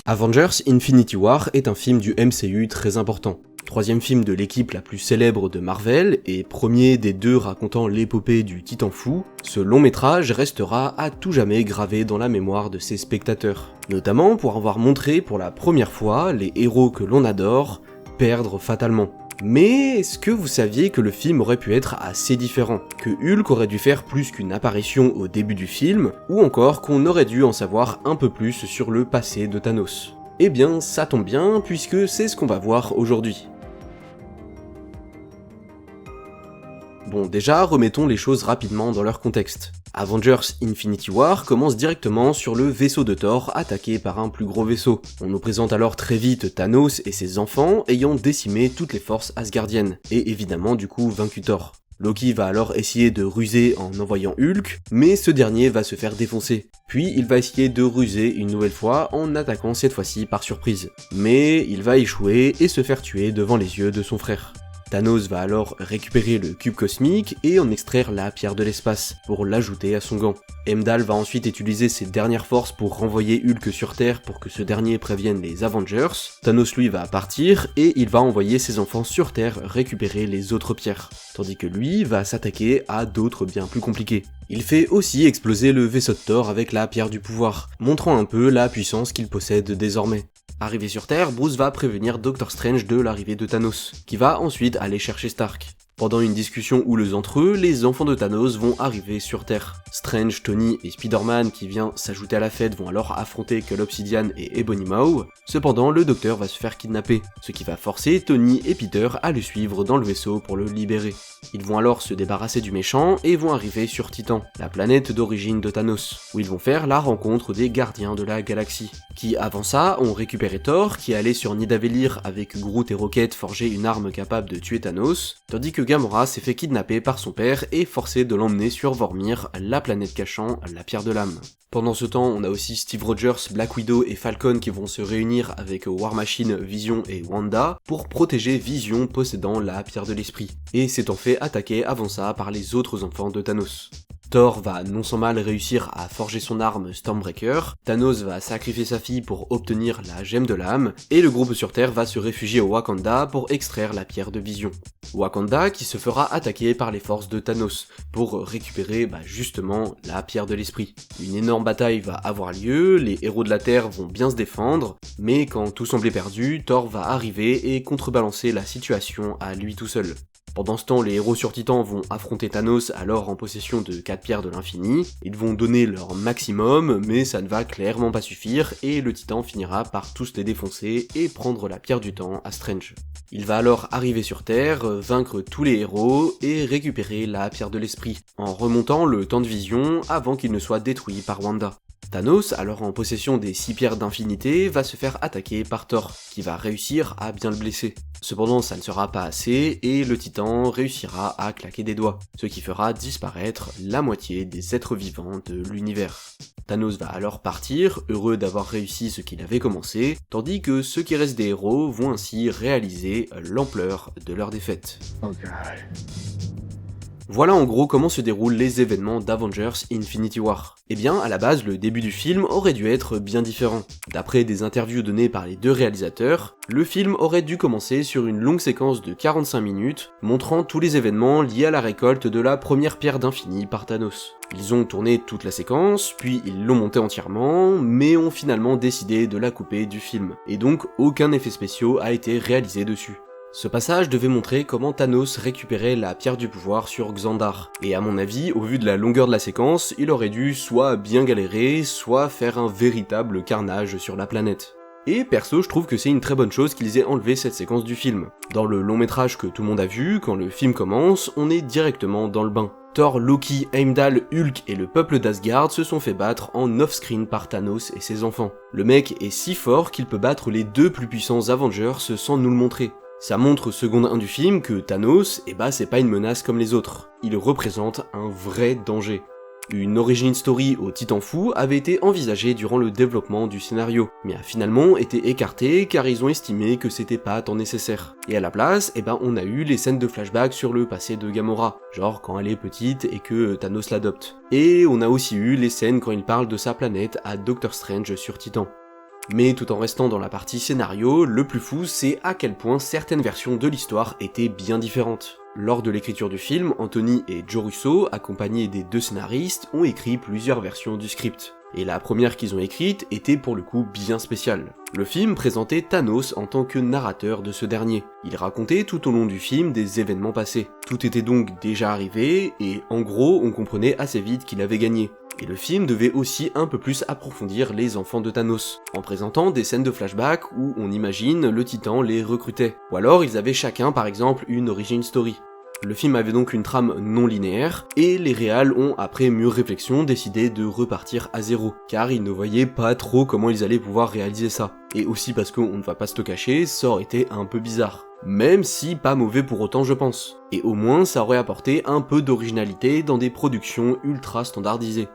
Avengers Infinity War est un film du MCU très important. Troisième film de l'équipe la plus célèbre de Marvel et premier des deux racontant l'épopée du Titan Fou, ce long métrage restera à tout jamais gravé dans la mémoire de ses spectateurs. Notamment pour avoir montré pour la première fois les héros que l'on adore perdre fatalement. Mais est-ce que vous saviez que le film aurait pu être assez différent? Que Hulk aurait dû faire plus qu'une apparition au début du film, ou encore qu'on aurait dû en savoir un peu plus sur le passé de Thanos? Eh bien, ça tombe bien, puisque c'est ce qu'on va voir aujourd'hui. Bon, déjà, remettons les choses rapidement dans leur contexte. Avengers Infinity War commence directement sur le vaisseau de Thor attaqué par un plus gros vaisseau. On nous présente alors très vite Thanos et ses enfants ayant décimé toutes les forces asgardiennes, et évidemment du coup vaincu Thor. Loki va alors essayer de ruser en envoyant Hulk, mais ce dernier va se faire défoncer. Puis il va essayer de ruser une nouvelle fois en attaquant cette fois-ci par surprise. Mais il va échouer et se faire tuer devant les yeux de son frère. Thanos va alors récupérer le cube cosmique et en extraire la pierre de l'espace, pour l'ajouter à son gant. Heimdall va ensuite utiliser ses dernières forces pour renvoyer Hulk sur Terre pour que ce dernier prévienne les Avengers. Thanos lui va partir et il va envoyer ses enfants sur Terre récupérer les autres pierres, tandis que lui va s'attaquer à d'autres bien plus compliqués. Il fait aussi exploser le vaisseau de Thor avec la pierre du pouvoir, montrant un peu la puissance qu'il possède désormais. Arrivé sur Terre, Bruce va prévenir Doctor Strange de l'arrivée de Thanos, qui va ensuite aller chercher Stark. Pendant une discussion houleuse entre eux, les enfants de Thanos vont arriver sur Terre. Strange, Tony et Spider-Man qui vient s'ajouter à la fête vont alors affronter Cull Obsidian et Ebony Maw. Cependant, le docteur va se faire kidnapper, ce qui va forcer Tony et Peter à le suivre dans le vaisseau pour le libérer. Ils vont alors se débarrasser du méchant et vont arriver sur Titan, la planète d'origine de Thanos, où ils vont faire la rencontre des gardiens de la galaxie, qui avant ça ont récupéré Thor, qui allait sur Nidavellir avec Groot et Rocket forger une arme capable de tuer Thanos, tandis que Gamora s'est fait kidnapper par son père et forcé de l'emmener sur Vormir, la planète cachant la pierre de l'âme. Pendant ce temps, on a aussi Steve Rogers, Black Widow et Falcon qui vont se réunir avec War Machine, Vision et Wanda pour protéger Vision possédant la pierre de l'esprit, et s'étant fait attaquer avant ça par les autres enfants de Thanos. Thor va non sans mal réussir à forger son arme Stormbreaker, Thanos va sacrifier sa fille pour obtenir la gemme de l'âme, et le groupe sur Terre va se réfugier au Wakanda pour extraire la pierre de vision. Wakanda qui se fera attaquer par les forces de Thanos, pour récupérer justement la pierre de l'esprit. Une énorme bataille va avoir lieu, les héros de la Terre vont bien se défendre, mais quand tout semblait perdu, Thor va arriver et contrebalancer la situation à lui tout seul. Pendant ce temps, les héros sur Titan vont affronter Thanos alors en possession de 4 pierres de l'infini. Ils vont donner leur maximum, mais ça ne va clairement pas suffire, et le Titan finira par tous les défoncer et prendre la pierre du temps à Strange. Il va alors arriver sur Terre, vaincre tous les héros et récupérer la pierre de l'esprit, en remontant le temps de vision avant qu'il ne soit détruit par Wanda. Thanos, alors en possession des 6 pierres d'infinité, va se faire attaquer par Thor, qui va réussir à bien le blesser. Cependant, ça ne sera pas assez, et le Titan réussira à claquer des doigts, ce qui fera disparaître la moitié des êtres vivants de l'univers. Thanos va alors partir, heureux d'avoir réussi ce qu'il avait commencé, tandis que ceux qui restent des héros vont ainsi réaliser l'ampleur de leur défaite. Oh God. Voilà en gros comment se déroulent les événements d'Avengers Infinity War. Eh bien, à la base, le début du film aurait dû être bien différent. D'après des interviews données par les deux réalisateurs, le film aurait dû commencer sur une longue séquence de 45 minutes, montrant tous les événements liés à la récolte de la première pierre d'infini par Thanos. Ils ont tourné toute la séquence, puis ils l'ont montée entièrement, mais ont finalement décidé de la couper du film, et donc aucun effet spéciaux a été réalisé dessus. Ce passage devait montrer comment Thanos récupérait la pierre du pouvoir sur Xandar, et à mon avis, au vu de la longueur de la séquence, il aurait dû soit bien galérer, soit faire un véritable carnage sur la planète. Et perso, je trouve que c'est une très bonne chose qu'ils aient enlevé cette séquence du film. Dans le long métrage que tout le monde a vu, quand le film commence, on est directement dans le bain. Thor, Loki, Heimdall, Hulk et le peuple d'Asgard se sont fait battre en off-screen par Thanos et ses enfants. Le mec est si fort qu'il peut battre les deux plus puissants Avengers sans nous le montrer. Ça montre seconde 1 du film que Thanos, c'est pas une menace comme les autres. Il représente un vrai danger. Une origin story au Titan Fou avait été envisagée durant le développement du scénario, mais a finalement été écartée car ils ont estimé que c'était pas tant nécessaire. Et à la place, on a eu les scènes de flashback sur le passé de Gamora, genre quand elle est petite et que Thanos l'adopte. Et on a aussi eu les scènes quand il parle de sa planète à Doctor Strange sur Titan. Mais tout en restant dans la partie scénario, le plus fou c'est à quel point certaines versions de l'histoire étaient bien différentes. Lors de l'écriture du film, Anthony et Joe Russo, accompagnés des 2 scénaristes, ont écrit plusieurs versions du script. Et la première qu'ils ont écrite était pour le coup bien spéciale. Le film présentait Thanos en tant que narrateur de ce dernier. Il racontait tout au long du film des événements passés. Tout était donc déjà arrivé, et en gros on comprenait assez vite qu'il avait gagné. Et le film devait aussi un peu plus approfondir les enfants de Thanos, en présentant des scènes de flashback où on imagine le Titan les recrutait. Ou alors ils avaient chacun par exemple une origin story. Le film avait donc une trame non linéaire, et les réals ont, après mûre réflexion, décidé de repartir à zéro, car ils ne voyaient pas trop comment ils allaient pouvoir réaliser ça. Et aussi parce qu'on ne va pas se le cacher, ça aurait été un peu bizarre. Même si pas mauvais pour autant je pense. Et au moins ça aurait apporté un peu d'originalité dans des productions ultra standardisées.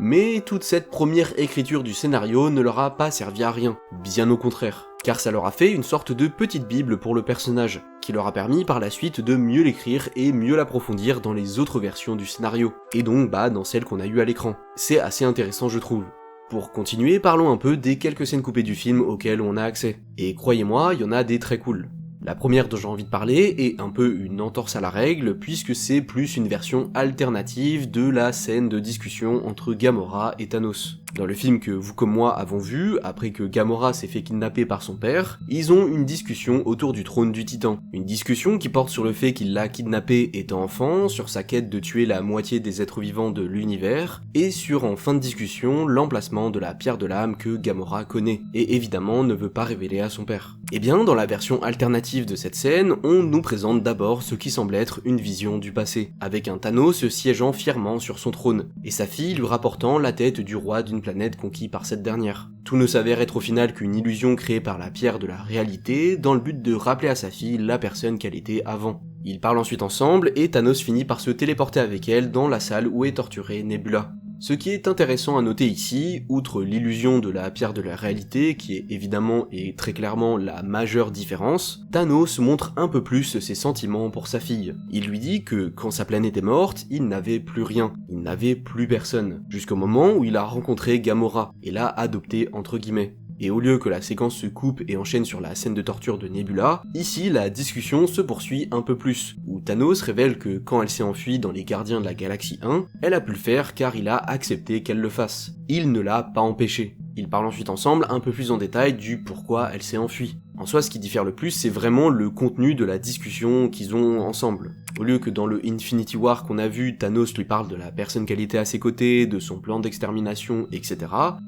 Mais toute cette première écriture du scénario ne leur a pas servi à rien, bien au contraire, car ça leur a fait une sorte de petite bible pour le personnage, qui leur a permis par la suite de mieux l'écrire et mieux l'approfondir dans les autres versions du scénario, et donc dans celle qu'on a eue à l'écran. C'est assez intéressant je trouve. Pour continuer, parlons un peu des quelques scènes coupées du film auxquelles on a accès, et croyez-moi, il y en a des très cool. La première dont j'ai envie de parler est un peu une entorse à la règle, puisque c'est plus une version alternative de la scène de discussion entre Gamora et Thanos. Dans le film que vous comme moi avons vu, après que Gamora s'est fait kidnapper par son père, ils ont une discussion autour du trône du Titan. Une discussion qui porte sur le fait qu'il l'a kidnappé étant enfant, sur sa quête de tuer la moitié des êtres vivants de l'univers, et sur en fin de discussion l'emplacement de la pierre de l'âme que Gamora connaît, et évidemment ne veut pas révéler à son père. Et bien dans la version alternative de cette scène, on nous présente d'abord ce qui semble être une vision du passé, avec un Thanos siégeant fièrement sur son trône, et sa fille lui rapportant la tête du roi d'une planète conquis par cette dernière. Tout ne s'avère être au final qu'une illusion créée par la pierre de la réalité, dans le but de rappeler à sa fille la personne qu'elle était avant. Ils parlent ensuite ensemble, et Thanos finit par se téléporter avec elle dans la salle où est torturée Nebula. Ce qui est intéressant à noter ici, outre l'illusion de la pierre de la réalité, qui est évidemment et très clairement la majeure différence, Thanos montre un peu plus ses sentiments pour sa fille. Il lui dit que quand sa planète est morte, il n'avait plus rien, il n'avait plus personne, jusqu'au moment où il a rencontré Gamora, et l'a adopté entre guillemets. Et au lieu que la séquence se coupe et enchaîne sur la scène de torture de Nebula, ici la discussion se poursuit un peu plus, où Thanos révèle que quand elle s'est enfuie dans les Gardiens de la Galaxie 1, elle a pu le faire car il a accepté qu'elle le fasse. Il ne l'a pas empêché. Ils parlent ensuite ensemble un peu plus en détail du pourquoi elle s'est enfuie. En soi, ce qui diffère le plus, c'est vraiment le contenu de la discussion qu'ils ont ensemble. Au lieu que dans le Infinity War qu'on a vu, Thanos lui parle de la personne qu'elle était à ses côtés, de son plan d'extermination, etc.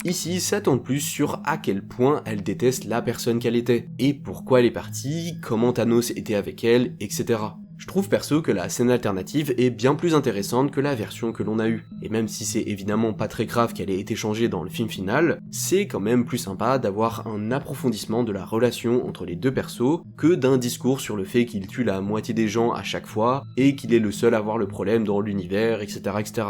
Ici, ça tourne plus sur à quel point elle déteste la personne qu'elle était, et pourquoi elle est partie, comment Thanos était avec elle, etc. Je trouve perso que la scène alternative est bien plus intéressante que la version que l'on a eue. Et même si c'est évidemment pas très grave qu'elle ait été changée dans le film final, c'est quand même plus sympa d'avoir un approfondissement de la relation entre les deux persos que d'un discours sur le fait qu'il tue la moitié des gens à chaque fois et qu'il est le seul à avoir le problème dans l'univers, etc., etc.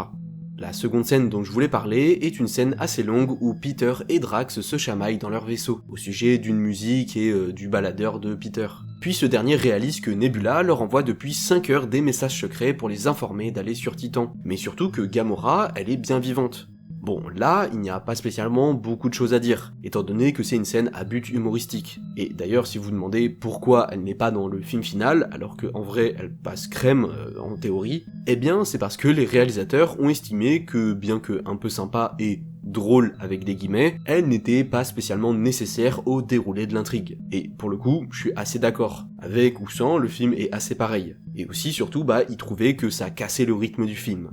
La seconde scène dont je voulais parler est une scène assez longue où Peter et Drax se chamaillent dans leur vaisseau, au sujet d'une musique et du baladeur de Peter. Puis ce dernier réalise que Nebula leur envoie depuis 5 heures des messages secrets pour les informer d'aller sur Titan, mais surtout que Gamora, elle est bien vivante. Bon, là, il n'y a pas spécialement beaucoup de choses à dire, étant donné que c'est une scène à but humoristique. Et d'ailleurs, si vous demandez pourquoi elle n'est pas dans le film final, alors qu'en vrai, elle passe crème en théorie, eh bien, c'est parce que les réalisateurs ont estimé que, bien que un peu sympa et drôle avec des guillemets, elle n'était pas spécialement nécessaire au déroulé de l'intrigue. Et pour le coup, je suis assez d'accord. Avec ou sans, le film est assez pareil. Et aussi, surtout, ils trouvaient que ça cassait le rythme du film.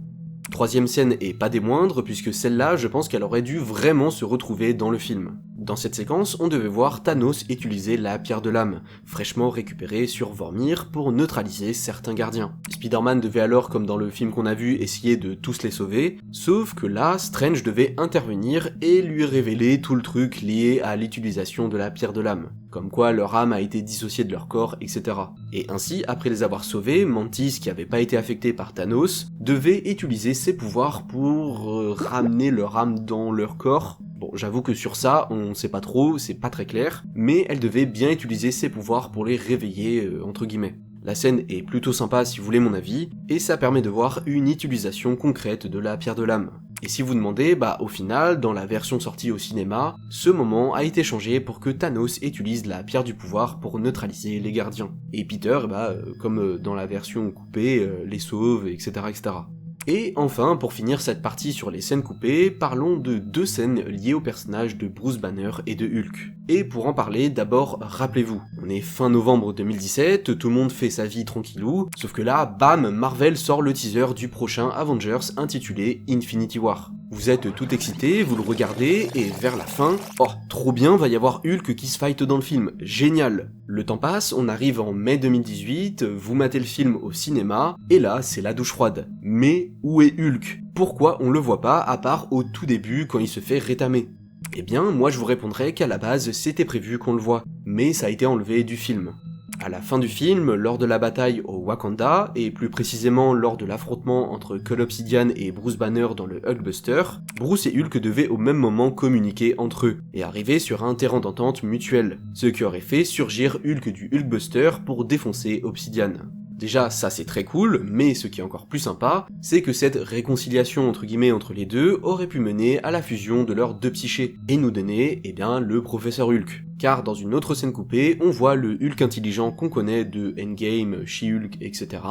Troisième scène et pas des moindres, puisque celle-là, je pense qu'elle aurait dû vraiment se retrouver dans le film. Dans cette séquence, on devait voir Thanos utiliser la pierre de l'âme, fraîchement récupérée sur Vormir pour neutraliser certains gardiens. Spider-Man devait alors, comme dans le film qu'on a vu, essayer de tous les sauver, sauf que là, Strange devait intervenir et lui révéler tout le truc lié à l'utilisation de la pierre de l'âme, comme quoi leur âme a été dissociée de leur corps, etc. Et ainsi, après les avoir sauvés, Mantis, qui avait pas été affecté par Thanos, devait utiliser ses pouvoirs pour ramener leur âme dans leur corps. Bon, j'avoue que sur ça, on sait pas trop, c'est pas très clair, mais elle devait bien utiliser ses pouvoirs pour les réveiller, entre guillemets. La scène est plutôt sympa si vous voulez mon avis, et ça permet de voir une utilisation concrète de la pierre de l'âme. Et si vous demandez, au final, dans la version sortie au cinéma, ce moment a été changé pour que Thanos utilise la pierre du pouvoir pour neutraliser les gardiens. Et Peter, comme dans la version coupée, les sauve, etc., etc. Et enfin, pour finir cette partie sur les scènes coupées, parlons de 2 scènes liées aux personnages de Bruce Banner et de Hulk. Et pour en parler, d'abord, rappelez-vous, on est fin novembre 2017, tout le monde fait sa vie tranquillou, sauf que là, bam, Marvel sort le teaser du prochain Avengers intitulé Infinity War. Vous êtes tout excité, vous le regardez, et vers la fin, oh, trop bien, va y avoir Hulk qui se fight dans le film, génial. Le temps passe, on arrive en mai 2018, vous matez le film au cinéma, et là, c'est la douche froide. Mais où est Hulk? Pourquoi on le voit pas, à part au tout début quand il se fait rétamer? Eh bien, moi je vous répondrais qu'à la base, c'était prévu qu'on le voit, mais ça a été enlevé du film. À la fin du film, lors de la bataille au Wakanda, et plus précisément lors de l'affrontement entre Cull Obsidian et Bruce Banner dans le Hulkbuster, Bruce et Hulk devaient au même moment communiquer entre eux, et arriver sur un terrain d'entente mutuel, ce qui aurait fait surgir Hulk du Hulkbuster pour défoncer Obsidian. Déjà, ça c'est très cool, mais ce qui est encore plus sympa, c'est que cette réconciliation entre guillemets entre les deux aurait pu mener à la fusion de leurs 2 psychés, et nous donner, le professeur Hulk. Car dans une autre scène coupée, on voit le Hulk intelligent qu'on connaît de Endgame, She-Hulk, etc.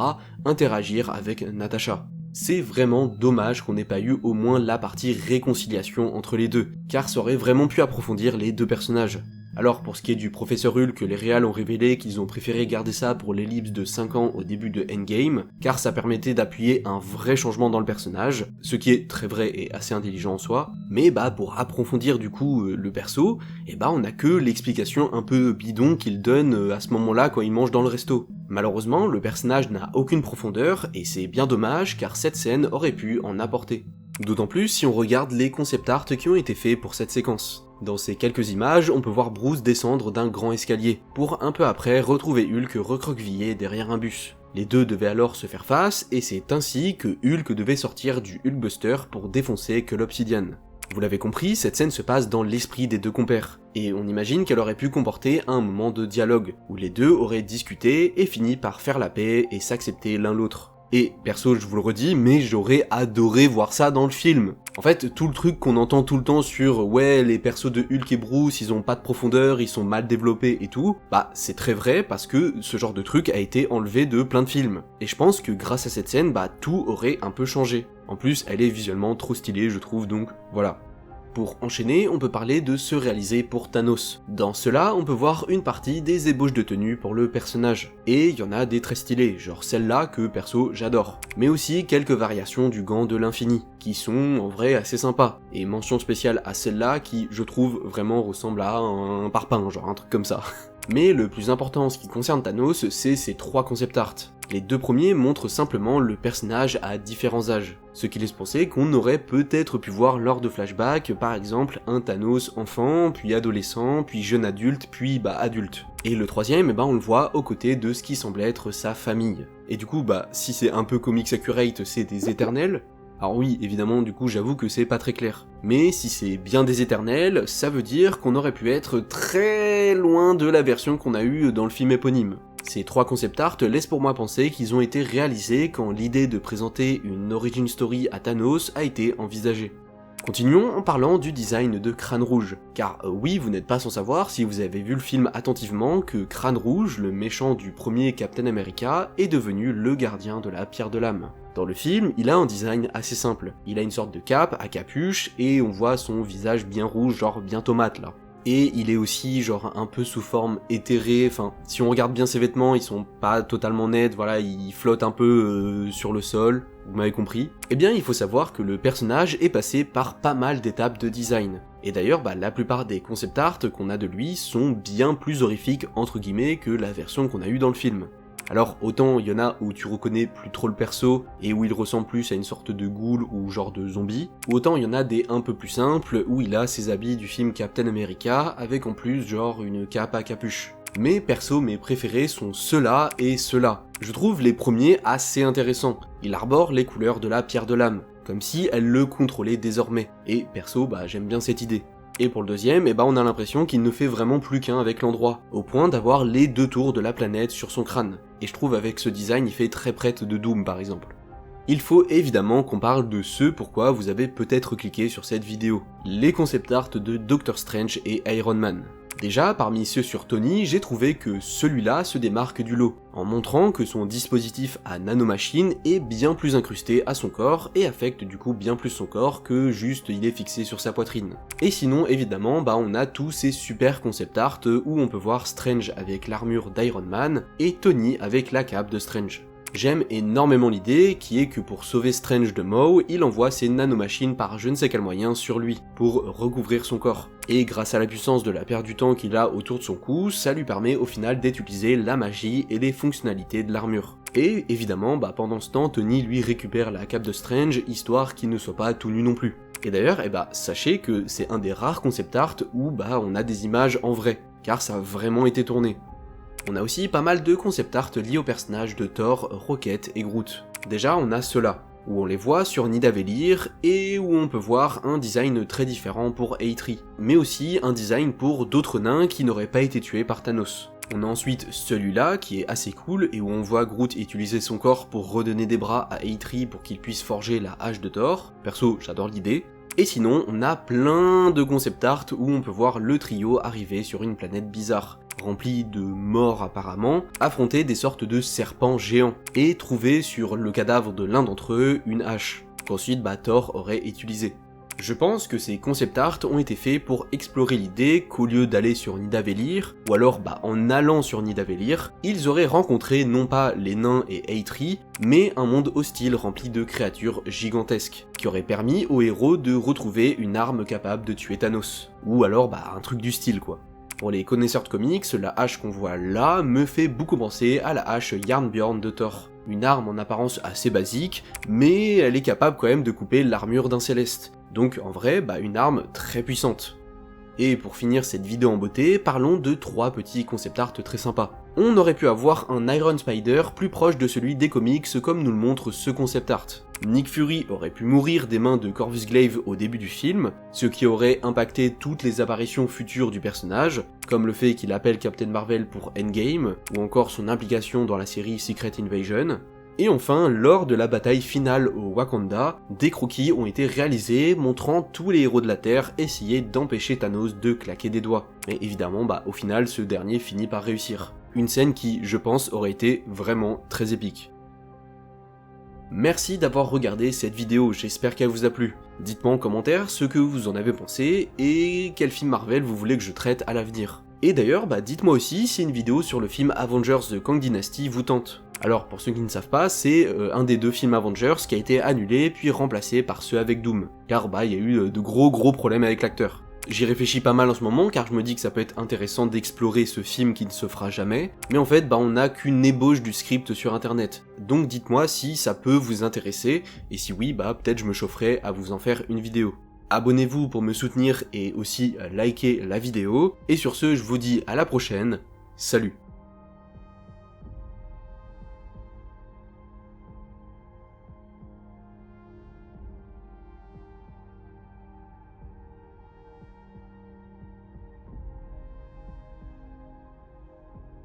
interagir avec Natasha. C'est vraiment dommage qu'on n'ait pas eu au moins la partie réconciliation entre les deux, car ça aurait vraiment pu approfondir les 2 personnages. Alors pour ce qui est du professeur Hulk, les réals ont révélé qu'ils ont préféré garder ça pour l'ellipse de 5 ans au début de Endgame, car ça permettait d'appuyer un vrai changement dans le personnage, ce qui est très vrai et assez intelligent en soi, mais pour approfondir du coup le perso, on a que l'explication un peu bidon qu'il donne à ce moment-là quand il mange dans le resto. Malheureusement, le personnage n'a aucune profondeur, et c'est bien dommage car cette scène aurait pu en apporter. D'autant plus si on regarde les concept art qui ont été faits pour cette séquence. Dans ces quelques images, on peut voir Bruce descendre d'un grand escalier, pour un peu après retrouver Hulk recroquevillé derrière un bus. Les deux devaient alors se faire face, et c'est ainsi que Hulk devait sortir du Hulkbuster pour défoncer Cull Obsidian. Vous l'avez compris, cette scène se passe dans l'esprit des 2 compères, et on imagine qu'elle aurait pu comporter un moment de dialogue, où les deux auraient discuté et fini par faire la paix et s'accepter l'un l'autre. Et perso, je vous le redis, mais j'aurais adoré voir ça dans le film. En fait, tout le truc qu'on entend tout le temps sur ouais, les persos de Hulk et Bruce, ils ont pas de profondeur, ils sont mal développés et tout, c'est très vrai parce que ce genre de truc a été enlevé de plein de films. Et je pense que grâce à cette scène, tout aurait un peu changé. En plus, elle est visuellement trop stylée, je trouve, donc voilà. Pour enchaîner, on peut parler de se réaliser pour Thanos. Dans cela, on peut voir une partie des ébauches de tenue pour le personnage. Et il y en a des très stylées, genre celle-là que perso j'adore. Mais aussi quelques variations du gant de l'infini, qui sont en vrai assez sympas. Et mention spéciale à celle-là qui, je trouve, vraiment ressemble à un parpaing, genre un truc comme ça. Mais le plus important en ce qui concerne Thanos, c'est ses 3 concept art. Les 2 premiers montrent simplement le personnage à différents âges, ce qui laisse penser qu'on aurait peut-être pu voir lors de flashbacks, par exemple, un Thanos enfant, puis adolescent, puis jeune adulte, puis adulte. Et le 3ème, on le voit aux côtés de ce qui semble être sa famille. Et du coup, si c'est un peu comics accurate, c'est des éternels. Alors oui, évidemment, du coup, j'avoue que c'est pas très clair. Mais si c'est bien des éternels, ça veut dire qu'on aurait pu être très loin de la version qu'on a eue dans le film éponyme. Ces 3 concept art laissent pour moi penser qu'ils ont été réalisés quand l'idée de présenter une origin story à Thanos a été envisagée. Continuons en parlant du design de Crâne Rouge, car oui, vous n'êtes pas sans savoir si vous avez vu le film attentivement que Crâne Rouge, le méchant du premier Captain America, est devenu le gardien de la Pierre de l'Âme. Dans le film, il a un design assez simple, il a une sorte de cape à capuche et on voit son visage bien rouge, genre bien tomate là. Et il est aussi genre un peu sous forme éthérée, enfin si on regarde bien ses vêtements, ils sont pas totalement nets, voilà, ils flottent un peu sur le sol, vous m'avez compris. Eh bien il faut savoir que le personnage est passé par pas mal d'étapes de design. Et d'ailleurs la plupart des concept art qu'on a de lui sont bien plus horrifiques entre guillemets que la version qu'on a eue dans le film. Alors autant il y en a où tu reconnais plus trop le perso et où il ressemble plus à une sorte de ghoul ou genre de zombie, ou autant il y en a des un peu plus simples où il a ses habits du film Captain America avec en plus genre une cape à capuche. Mais perso mes préférés sont ceux-là et ceux-là. Je trouve les premiers assez intéressants, il arbore les couleurs de la Pierre de l'Âme, comme si elle le contrôlait désormais, et perso j'aime bien cette idée. Et pour le deuxième, on a l'impression qu'il ne fait vraiment plus qu'un avec l'endroit, au point d'avoir les 2 tours de la planète sur son crâne. Et je trouve avec ce design, il fait très prête de Doom par exemple. il faut évidemment qu'on parle de ce pourquoi vous avez peut-être cliqué sur cette vidéo, les concept art de Doctor Strange et Iron Man. Déjà, parmi ceux sur Tony, j'ai trouvé que celui-là se démarque du lot, en montrant que son dispositif à nanomachine est bien plus incrusté à son corps et affecte du coup bien plus son corps que juste il est fixé sur sa poitrine. Et sinon, évidemment, on a tous ces super concept art où on peut voir Strange avec l'armure d'Iron Man et Tony avec la cape de Strange. J'aime énormément l'idée qui est que pour sauver Strange de Maw, il envoie ses nanomachines par je ne sais quel moyen sur lui, pour recouvrir son corps. Et grâce à la puissance de la paire du temps qu'il a autour de son cou, ça lui permet au final d'utiliser la magie et les fonctionnalités de l'armure. Et évidemment, pendant ce temps, Tony lui récupère la cape de Strange, histoire qu'il ne soit pas tout nu non plus. Et d'ailleurs, sachez que c'est un des rares concept art où on a des images en vrai, car ça a vraiment été tourné. On a aussi pas mal de concept art liés aux personnages de Thor, Rocket et Groot. Déjà, on a ceux-là, où on les voit sur Nidavellir et où on peut voir un design très différent pour Eitri, mais aussi un design pour d'autres nains qui n'auraient pas été tués par Thanos. On a ensuite celui-là qui est assez cool et où on voit Groot utiliser son corps pour redonner des bras à Eitri pour qu'il puisse forger la hache de Thor. Perso, j'adore l'idée. Et sinon, on a plein de concept art où on peut voir le trio arriver sur une planète bizarre, remplie de morts apparemment, affronter des sortes de serpents géants, et trouver sur le cadavre de l'un d'entre eux une hache, qu'ensuite Thor aurait utilisée. Je pense que ces concept art ont été faits pour explorer l'idée qu'au lieu d'aller sur Nidavellir, ou alors en allant sur Nidavellir, ils auraient rencontré non pas les nains et Eitri, mais un monde hostile rempli de créatures gigantesques, qui aurait permis aux héros de retrouver une arme capable de tuer Thanos. Ou alors un truc du style quoi. Pour les connaisseurs de comics, la hache qu'on voit là me fait beaucoup penser à la hache Jarnbjorn de Thor. Une arme en apparence assez basique, mais elle est capable quand même de couper l'armure d'un céleste. Donc en vrai, une arme très puissante. Et pour finir cette vidéo en beauté, parlons de 3 petits concept art très sympas. On aurait pu avoir un Iron Spider plus proche de celui des comics comme nous le montre ce concept art. Nick Fury aurait pu mourir des mains de Corvus Glaive au début du film, ce qui aurait impacté toutes les apparitions futures du personnage, comme le fait qu'il appelle Captain Marvel pour Endgame, ou encore son implication dans la série Secret Invasion. Et enfin, lors de la bataille finale au Wakanda, des croquis ont été réalisés montrant tous les héros de la Terre essayer d'empêcher Thanos de claquer des doigts. Mais évidemment, au final, ce dernier finit par réussir. Une scène qui, je pense, aurait été vraiment très épique. Merci d'avoir regardé cette vidéo, j'espère qu'elle vous a plu. Dites-moi en commentaire ce que vous en avez pensé et quel film Marvel vous voulez que je traite à l'avenir. Et d'ailleurs, dites-moi aussi si une vidéo sur le film Avengers The Kang Dynasty vous tente. Alors pour ceux qui ne savent pas, c'est un des 2 films Avengers qui a été annulé puis remplacé par ceux avec Doom, car il y a eu de gros problèmes avec l'acteur. J'y réfléchis pas mal en ce moment car je me dis que ça peut être intéressant d'explorer ce film qui ne se fera jamais, mais en fait on n'a qu'une ébauche du script sur internet. Donc dites-moi si ça peut vous intéresser, et si oui, peut-être je me chaufferai à vous en faire une vidéo. Abonnez-vous pour me soutenir et aussi likez la vidéo, et sur ce je vous dis à la prochaine, salut.